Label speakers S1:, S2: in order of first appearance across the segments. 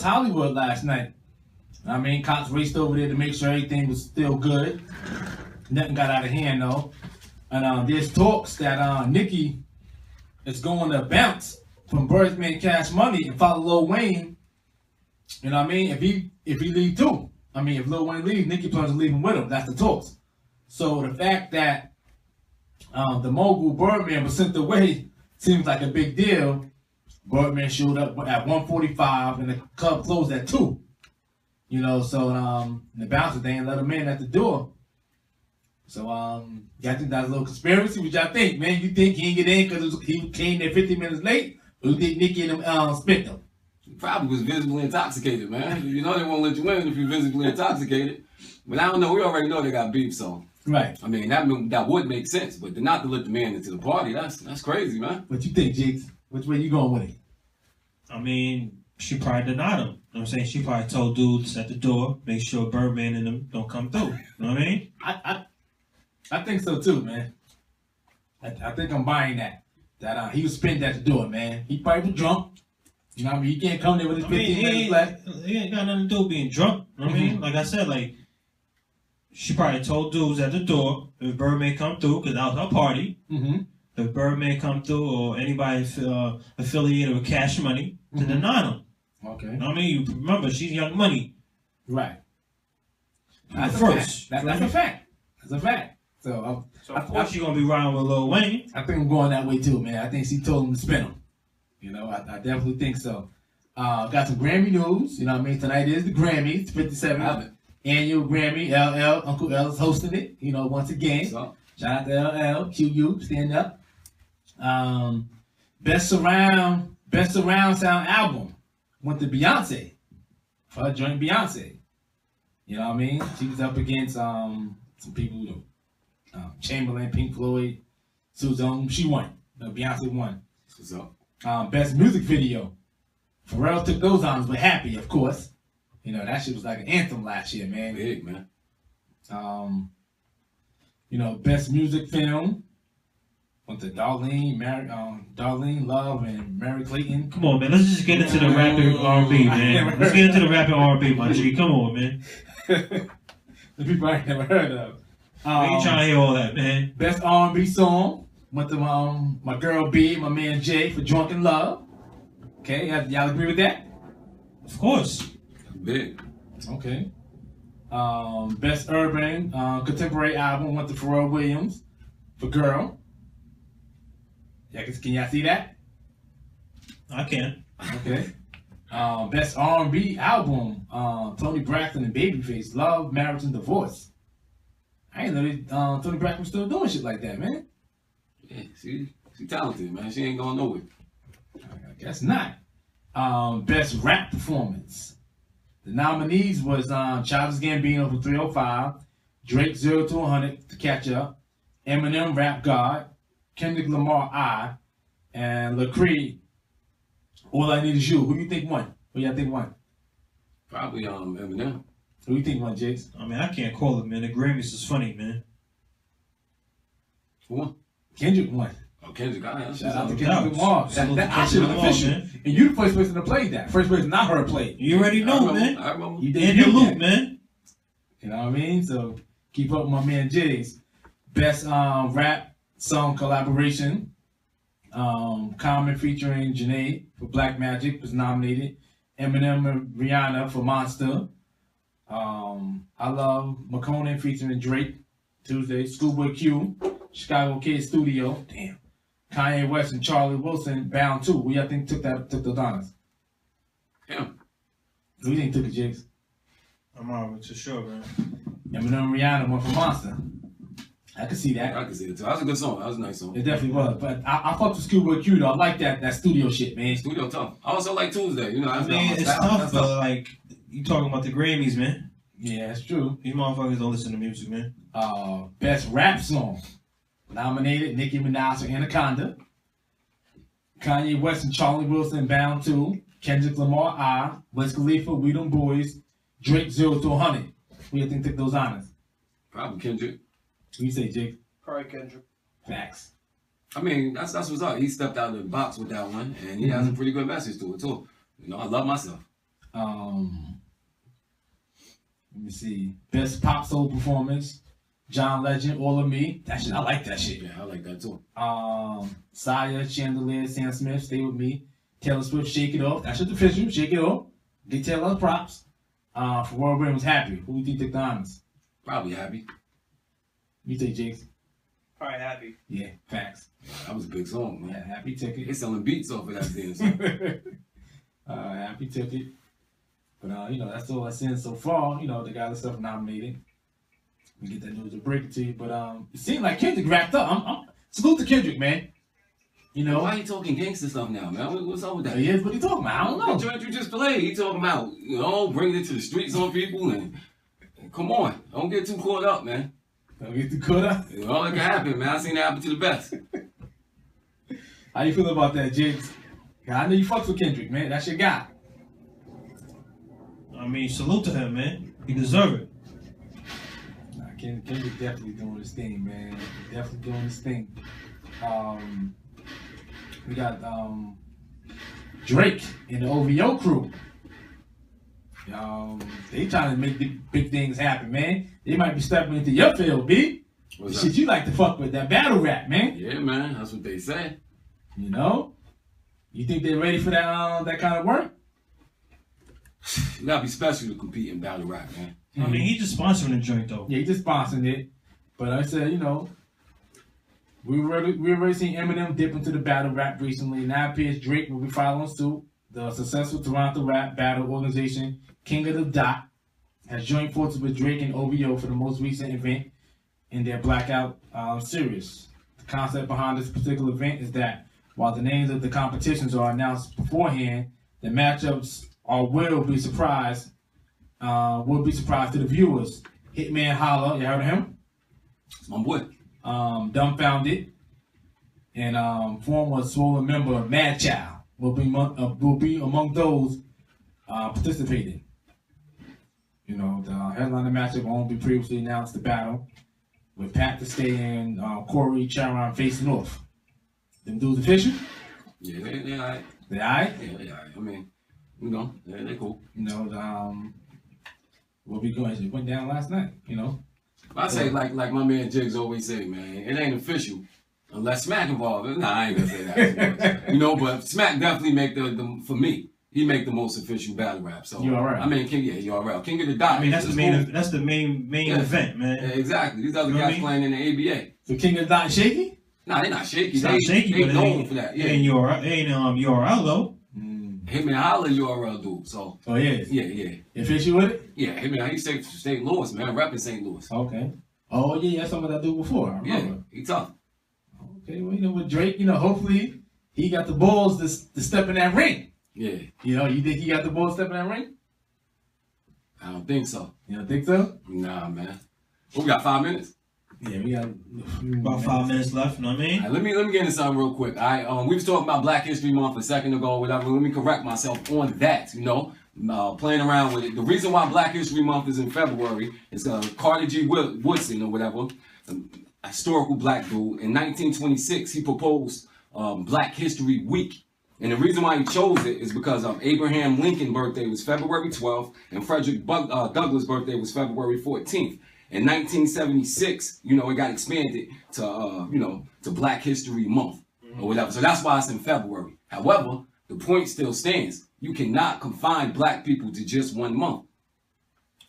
S1: West Hollywood last night. I mean, cops raced over there to make sure everything was still good. Nothing got out of hand though. And there's talks that Nicki is going to bounce from Birdman Cash Money and follow Lil Wayne. You know what I mean? If he leave too. I mean, if Lil Wayne leaves, Nicki plans to leave him with him. That's the talks. So the fact that the mogul Birdman was sent away seems like a big deal. Birdman showed up at 1:45 and the club closed at 2. You know, so the bouncers, they ain't let him in at the door. So y'all think that's a little conspiracy? What y'all think, man? You think he didn't get in because he came there 15 minutes late? Or you think Nicki and him spent him?
S2: He probably was visibly intoxicated, man. You know they won't let you in if you're visibly intoxicated. But I don't know. We already know they got beef, so.
S1: Right.
S2: I mean, that would make sense, but not to let the man into the party, that's crazy, man.
S1: What you think, Jigs? Which way you going with it?
S3: I mean, she probably denied him. You know what I'm saying? She probably told dudes at the door, make sure Birdman and them don't come through. You know what I mean?
S1: I think so too, man. I think I'm buying that. That he was spent at the door, man. He probably was drunk. You know what I mean? He can't come there with his 15 minutes left.
S3: He ain't got nothing to do with being drunk. You know what I mean? Like I said, like, she probably told dudes at the door if Birdman come through, because that was her party. If Birdman come through or anybody affiliated with Cash Money, to deny them.
S1: Okay.
S3: You know what I mean? You remember, she's Young Money.
S1: Right.
S3: That's first.
S1: That's a fact. That's a fact. So
S3: of course she's going to be riding with Lil Wayne.
S1: I think I'm going that way too, man. I think she told him to spin him. You know, I definitely think so. Got some Grammy news. You know what I mean? Tonight is the Grammys, 57th annual Grammy. LL, Uncle L is hosting it. You know, once again. Shout out to LL, QU, stand up. Best surround sound album went to Beyonce for her joint Beyonce. You know what I mean? She was up against some people, Chamberlain, Pink Floyd, Susan. She won. Beyonce won.
S2: What's up?
S1: Best music video. Pharrell took those honors, but Happy, of course. You know, that shit was like an anthem last year, man.
S2: Big, man.
S1: You know, best music film went to Darlene, Love, and Mary Clayton.
S3: Come on, man. Let's just get into the rapping R&B, man. Let's get into the rapping R&B, my G. Come on, man.
S1: The people I ain't never heard of.
S3: We ain't trying to hear all that, man.
S1: Best R&B song went to my girl B, my man Jay for Drunken Love. Okay, y'all agree with that?
S3: Of course.
S2: Big.
S1: Okay. Best urban contemporary album went to Pharrell Williams for Girl. Yeah, can y'all see that?
S3: I can.
S1: Okay. Best R&B album, Tony Braxton and Babyface, Love, Marriage, and Divorce. I didn't know Tony Braxton was still doing shit like that, man.
S2: Yeah, she talented, man. She ain't going nowhere.
S1: I guess not. Best rap performance. The nominees was Childish Gambino for 305, Drake 0 to 100 to catch up, Eminem Rap God, Kendrick Lamar I, and Lecrae All I Need Is You. Who do you think won? Who y'all think won?
S2: Probably Eminem.
S1: Who do you think won, Jakes?
S3: I mean, I can't call it, man. The Grammys is funny, man.
S2: Who won?
S1: Kendrick won.
S2: Oh, Kendrick.
S1: Shout out to Kendrick Lamar. That shit was official. And you the first person to play that. First person I heard play.
S3: You already know, man.
S2: I remember.
S1: You
S3: In the loop, man.
S1: You know what I mean? So keep up with my man Jays. Best rap song collaboration. Common featuring Janae for Black Magic was nominated. Eminem and Rihanna for Monster. I Love McConan featuring Drake. Tuesday. Schoolboy Q. Chicago Kid Studio. Damn. Kanye West and Charlie Wilson, Bound 2. Who y'all think took those honors?
S2: Him.
S1: Who you think took it, Jigs?
S3: I'm alright to sure, man.
S1: Eminem and Rihanna went for Monster. I can see that.
S2: I can see it too. That was a good song. That was a nice song.
S1: It definitely was. But I fucked with Schoolboy Q though. I like that studio shit, man.
S2: Studio tough. I also like Tuesday. You know,
S3: I mean, it's tough, but like, you talking about the Grammys, man.
S1: Yeah, that's true.
S3: These motherfuckers don't listen to music, man.
S1: Best rap song. Nominated Nicki Minaj for Anaconda. Kanye West and Charlie Wilson, Bound 2. Kendrick Lamar, I. Wiz Khalifa, We Them Boys. Drake 0 to 100. Who you think took those honors?
S2: Probably Kendrick.
S1: Who you say, Jake?
S4: Probably Kendrick.
S1: Facts.
S2: I mean, that's what's up. He stepped out of the box with that one, and he has a pretty good message to it too. You know, I love myself.
S1: Let me see. Best pop soul performance. John Legend, All of Me. That shit, I like that shit.
S2: Yeah, I like that too.
S1: Saya, Chandelier, Sam Smith, Stay With Me. Taylor Swift, Shake It Off. That's just official. Shake It Off. Get Taylor props. For World Williams, Happy. Who do you think took the honors?
S2: Probably Happy.
S1: You say Jakes?
S3: Probably Happy.
S1: Yeah, facts.
S2: That was a big song,
S1: Yeah,
S2: man.
S1: Happy took
S2: They
S1: it.
S2: selling beats off of that damn song.
S1: Happy took it. But, that's all I've seen so far. They got the stuff nominated. We get that news to break it to you. But it seemed like Kendrick wrapped up. I'm salute to Kendrick, man.
S2: Why you talking gangster stuff now, man? What's up with that?
S1: He is what he talking about. I don't know.
S2: The joint you just played, he talking about, bringing it to the streets on people. And come on, don't get too caught up, man.
S1: Don't get too caught up.
S2: All that can happen, man. I seen that happen to the best.
S1: How you feel about that, Jakes? I know you fucks with Kendrick, man. That's your guy.
S3: I mean, salute to him, man. He deserve it.
S1: Nah, Kendrick definitely doing his thing, man. Definitely doing his thing. We got Drake and the OVO crew. They trying to make the big things happen, man. They might be stepping into your field, B. The shit you like to fuck with, that battle rap, man.
S2: Yeah, man. That's what they say.
S1: You think they're ready for that kind of work?
S2: You gotta be special to compete in battle rap, man.
S3: I mean, he just sponsoring the joint, though.
S1: Yeah, he just sponsored it. But I said, we already seen Eminem dip into the battle rap recently. Now it appears Drake will be following suit. The successful Toronto rap battle organization, King of the Dot, has joined forces with Drake and OVO for the most recent event in their Blackout series. The concept behind this particular event is that while the names of the competitions are announced beforehand, the matchups will be surprise to the viewers. Hitman Holla, you heard of him?
S2: It's my boy.
S1: Dumbfounded, and former Swollen member Mad Child will be among those participating. The headliner matchup won't be previously announced. The battle with Pat to stay in Corey Charon facing off. Them dudes official?
S2: Yeah, they all right.
S1: They alright?
S2: Yeah, they all right. I mean, they cool.
S1: What we going? It went down last night.
S2: I say like my man Jigs always say, man, it ain't official unless Smack involved. Nah, I ain't gonna say that. But Smack definitely make the for me. He make the most official battle rap. So
S1: URL.
S2: I mean, URL. King of the Dot.
S3: I mean, that's the main event, man.
S2: Yeah, exactly. These other guys playing in the ABA.
S1: So King of the Dot shaky?
S2: Nah, they not shaky.
S3: It's not shaky,
S2: they
S3: but
S2: known for that. Yeah.
S3: Ain't URL though.
S2: Him and Holla URL dude. So.
S1: Oh yeah.
S2: Yeah.
S1: You official with it?
S2: Yeah. He St. Louis, man. Repping St. Louis.
S1: Okay. Oh yeah, that's something I do before. I remember.
S2: Yeah, he tough.
S1: Okay, well, with Drake, hopefully he got the balls to step in that ring.
S2: Yeah.
S1: You think he got the balls to step in that ring?
S2: I don't think so.
S1: You don't think so?
S2: Nah, man. We got 5 minutes.
S1: Yeah, we got
S3: About 5 minutes left, you know what I mean?
S2: All right, let me get into something real quick. We was talking about Black History Month a second ago or whatever. Let me correct myself on that, playing around with it. The reason why Black History Month is in February is Carter G. Woodson or whatever, a historical black dude. In 1926, he proposed Black History Week. And the reason why he chose it is because Abraham Lincoln's birthday was February 12th and Frederick Douglass' birthday was February 14th. In 1976, it got expanded to Black History Month or whatever. So that's why it's in February. However, the point still stands. You cannot confine black people to just 1 month.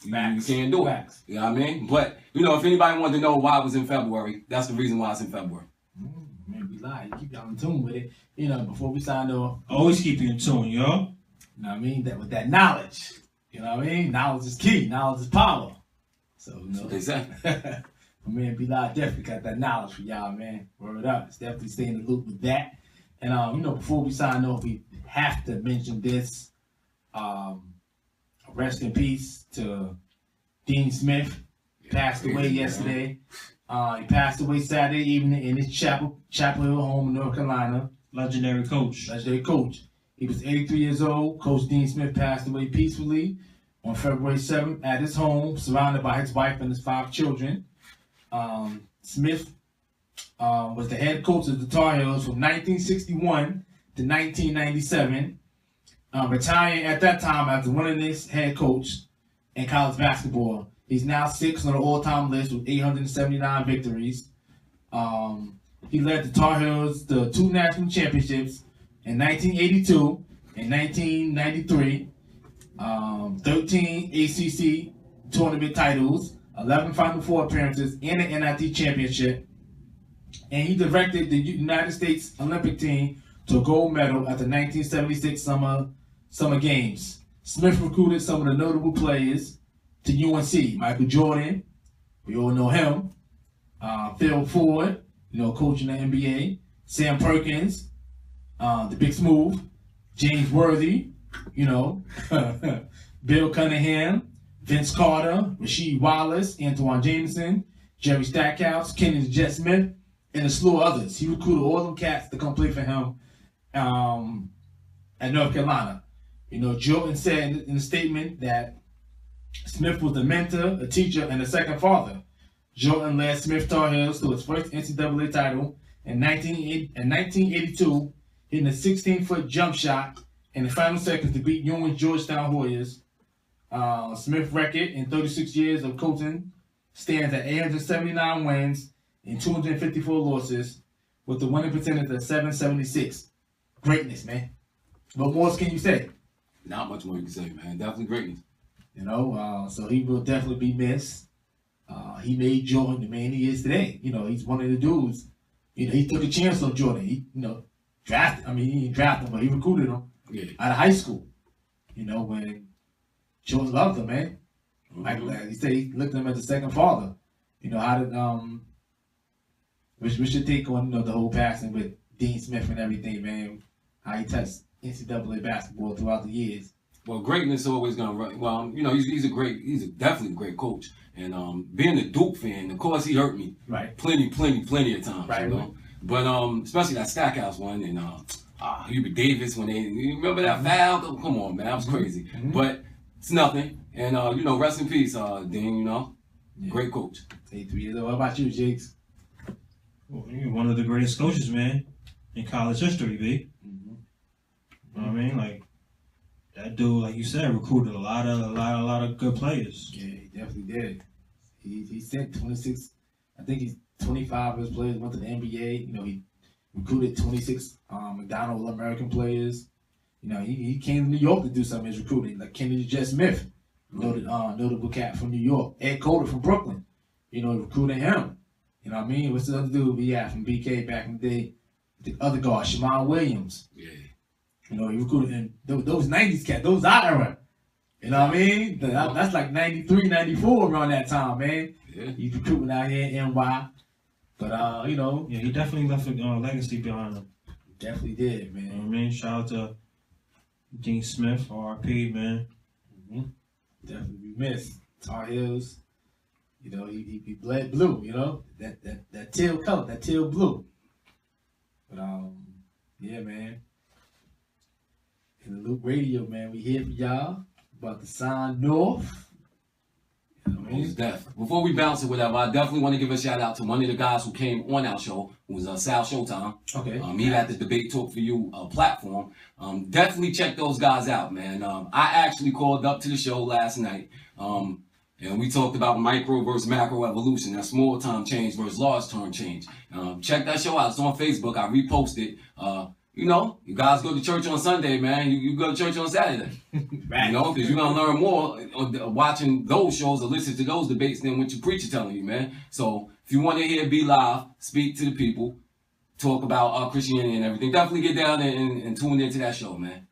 S2: You can't do it.
S1: Facts.
S2: You know what I mean? But, if anybody wanted to know why it was in February, that's the reason why it's in February.
S1: Man, we lie. You keep y'all in tune with it. Before we signed off.
S3: Always keep you in tune, yo.
S1: You know what I mean? That with that knowledge. You know what I mean? Knowledge is key. Knowledge is power. So,
S2: That's what they say.
S1: My man B-Lie definitely got that knowledge for y'all, man. Word up. It's definitely stay in the loop with that. And, before we sign off, we have to mention this. Rest in peace to Dean Smith. Passed away yesterday. He passed away Saturday evening in his Chapel Hill home in North Carolina.
S3: Legendary coach.
S1: He was 83 years old. Coach Dean Smith passed away peacefully on February 7th at his home, surrounded by his wife and his 5 children. Smith was the head coach of the Tar Heels from 1961 to 1997. retiring at that time as the winningest head coach in college basketball. He's now 6th on the all-time list with 879 victories. He led the Tar Heels to 2 national championships in 1982 and 1993, 13 ACC tournament titles, 11 Final Four appearances, and an NIT championship. And he directed the United States Olympic team to a gold medal at the 1976 Summer Games. Smith recruited some of the notable players to UNC. Michael Jordan, we all know him. Phil Ford, coaching the NBA. Sam Perkins, the Big Smooth. James Worthy, Bill Cunningham, Vince Carter, Rasheed Wallace, Antoine Jameson, Jerry Stackhouse, Kenny Jet Smith, and a slew of others. He recruited all them cats to come play for him at North Carolina. Jordan said in a statement that Smith was a mentor, a teacher, and a second father. Jordan led Smith Tar Heels to his first NCAA title in 1982, hitting a 16-foot jump shot in the final seconds to beat Ewing's Georgetown Hoyas. Smith's record in 36 years of coaching stands at 879 wins and 254 losses, with the winning percentage of 776. Greatness, man. What more can you say?
S2: Not much more you can say, man. Definitely greatness.
S1: So he will definitely be missed. He made Jordan the man he is today. He's one of the dudes. He took a chance on Jordan. He drafted. I mean, he didn't draft him, but he recruited him out of high school. When Jordan loved him, man. Like he said, he looked at him as a second father. How did what's your take on the whole passing with Dean Smith and everything, man? How he touched NCAA basketball throughout the years.
S2: Well, greatness always gonna run. Well, he's definitely a great coach. And being a Duke fan, of course, he hurt me.
S1: Right.
S2: Plenty of times.
S1: Right.
S2: But especially that Stackhouse one and Hubert Davis when you remember that foul? Oh, come on, man, that was crazy. Mm-hmm. But it's nothing. And rest in peace, Dean. Great coach.
S1: 3 years old. What about you, Jakes?
S3: Well, you're one of the greatest coaches, man, in college history, B.
S1: Mm-hmm.
S3: You know what I mean? Like, that dude, like you said, recruited a lot of good players.
S1: Yeah, he definitely did. He sent 26. I think he's 25 of his players went to the NBA. He recruited 26 McDonald All-American players. He came to New York to do some of his recruiting, like Kenny Jet Smith, notable cat from New York. Ed Coder from Brooklyn, recruiting him. What I mean? What's the other dude we had from BK back in the day? The other guard, Shammond Williams.
S2: Yeah.
S1: He recruited him. Those 90s cats, those our era. You know what I mean? That's like 93, 94 around that time, man.
S2: Yeah.
S1: He's recruiting out here in NY. But,
S3: Yeah, he definitely left a legacy behind him.
S1: Definitely did, man.
S3: You know what I mean? Shout out to Dean Smith, RP, man.
S1: Mm-hmm. Definitely be missed. Tar Heels. He bled blue, that teal color, that teal blue. But, yeah, man. In the Loop Radio, man, we here for y'all. About to sign north.
S2: Most definitely. Before we bounce or whatever, I definitely want to give a shout out to one of the guys who came on our show, who was Sal Showtime.
S1: Okay.
S2: He had the Debate Talk for You platform. Definitely check those guys out, man. I actually called up to the show last night. And we talked about micro versus macro evolution, that small time change versus large term change. Check that show out. It's on Facebook. I reposted. You guys go to church on Sunday, man. You go to church on Saturday.
S1: Right.
S2: Because you're going to learn more watching those shows or listen to those debates than what your preacher telling you, man. So if you want to hear Be Live, speak to the people, talk about Christianity and everything, definitely get down there and tune into that show, man.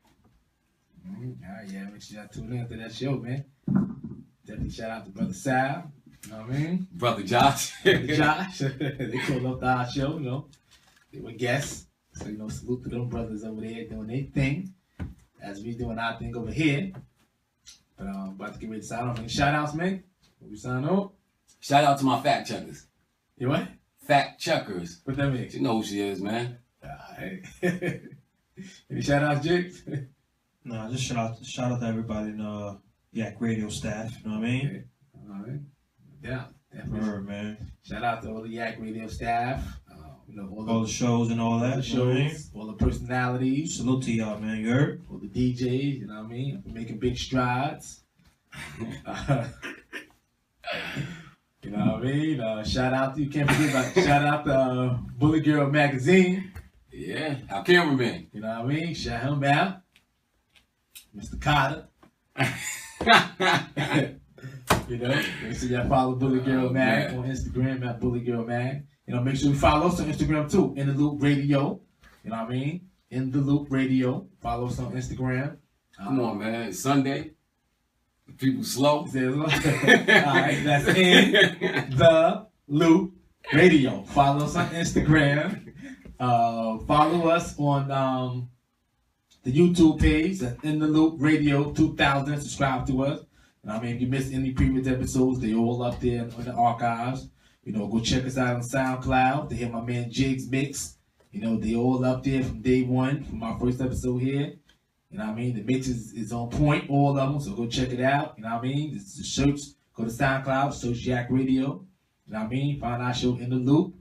S1: Yeah, make sure y'all tune into that show, man. Definitely shout out to Brother Sal. You know what I mean?
S2: Brother Josh.
S1: Josh. They called up to our show, They were guests. So, salute to them brothers over there doing their thing as we doing our thing over here. But about to get ready to sign off. Any shout outs, man? When we sign off?
S2: Shout out to my fact checkers.
S1: You what?
S2: Fact checkers.
S1: What that mean?
S2: You know who she is, man.
S1: Hey. Any shout outs, Jake?
S3: Nah, just shout out to everybody in Yak Radio staff, you know what I mean?
S1: Okay. All right. Yeah, definitely.
S3: Word, man.
S1: Shout out to all the Yak Radio staff. You know,
S3: all the shows and all that.
S1: The shows, all the personalities.
S3: Salute to y'all, man. You heard?
S1: All the DJs. You know what I mean? I'm making big strides. You know what I mean? Shout out to you. Can't forget about shout out to Bully Girl Magazine.
S2: Yeah, our cameraman.
S1: You know what I mean? Shout him out. Mr. Carter. You know, make sure y'all follow Bully Girl Mag on Instagram at Bully Girl Mag. You know, make sure you follow us on Instagram too, In the Loop Radio. You know what I mean? In the Loop Radio. Follow us on Instagram.
S2: Come on, man. It's Sunday. People slow.
S1: All right, that's In the Loop Radio. Follow us on Instagram. Follow us on the YouTube page. That's In the Loop Radio 2000. Subscribe to us. You know what I mean? If you missed any previous episodes, they all up there in the archives. You know, go check us out on SoundCloud to hear my man Jig's mix. You know, they all up there from day one, from my first episode here. You know what I mean? The mix is on point, all of them, so go check it out. You know what I mean? It's the shirts. Go to SoundCloud, search Jack Radio. You know what I mean? Find our show In the Loop.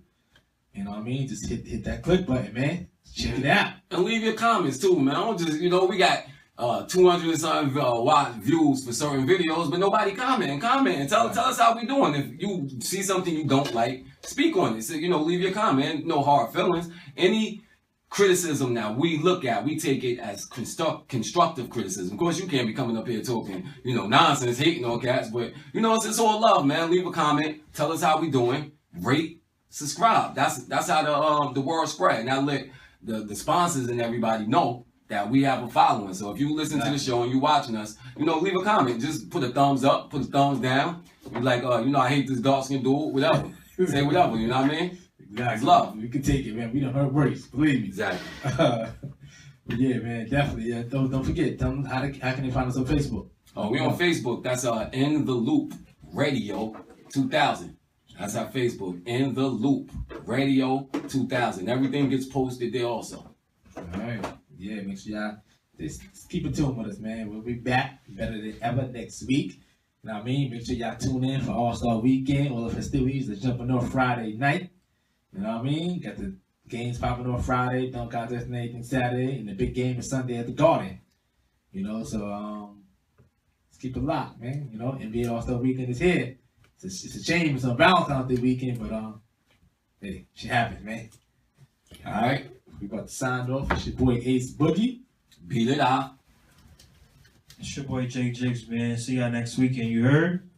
S1: You know what I mean? Just hit that click button, man. Check it out.
S2: And leave your comments too, man. I don't just, you know, we got 200 and something views for certain videos, but nobody comment. Tell us how we doing. If you see something you don't like, speak on it. So, you know, leave your comment. No hard feelings. Any criticism now we look at, we take it as constructive criticism. Of course, you can't be coming up here talking, you know, nonsense, hating on cats, but you know, it's all love, man. Leave a comment, tell us how we doing, rate, subscribe. That's how the word spread. Now let the sponsors and everybody know that we have a following. So if you listen to the show and you watching us, you know, leave a comment. Just put a thumbs up, put a thumbs down. Be like, you know, I hate this dark skin dude, whatever. Say whatever, you know what I mean?
S1: Exactly.
S2: It's love.
S1: We can take it, man. We done heard worse, believe me.
S2: Exactly.
S1: But yeah, man, definitely. Yeah, don't forget. Tell them how can they find us on Facebook?
S2: Oh, we on Facebook. That's In the Loop Radio 2000. That's our Facebook. In the Loop Radio 2000. Everything gets posted there also.
S1: All right. Yeah, make sure y'all just keep it tuned with us, man. We'll be back better than ever next week. You know what I mean? Make sure y'all tune in for All-Star Weekend. All the festivities are jumping off Friday night. You know what I mean? Got the games popping on Friday, dunk contest and everything Saturday, and the big game is Sunday at the Garden. You know, so let's keep it locked, man. You know, NBA All-Star Weekend is here. It's a shame it's on Valentine's Day weekend, but hey, shit happens, man. All right, we about to sign off. It's your boy Ace Boogie.
S2: Beat it out.
S3: It's your boy Jake Jigs, man. See y'all next weekend. You heard?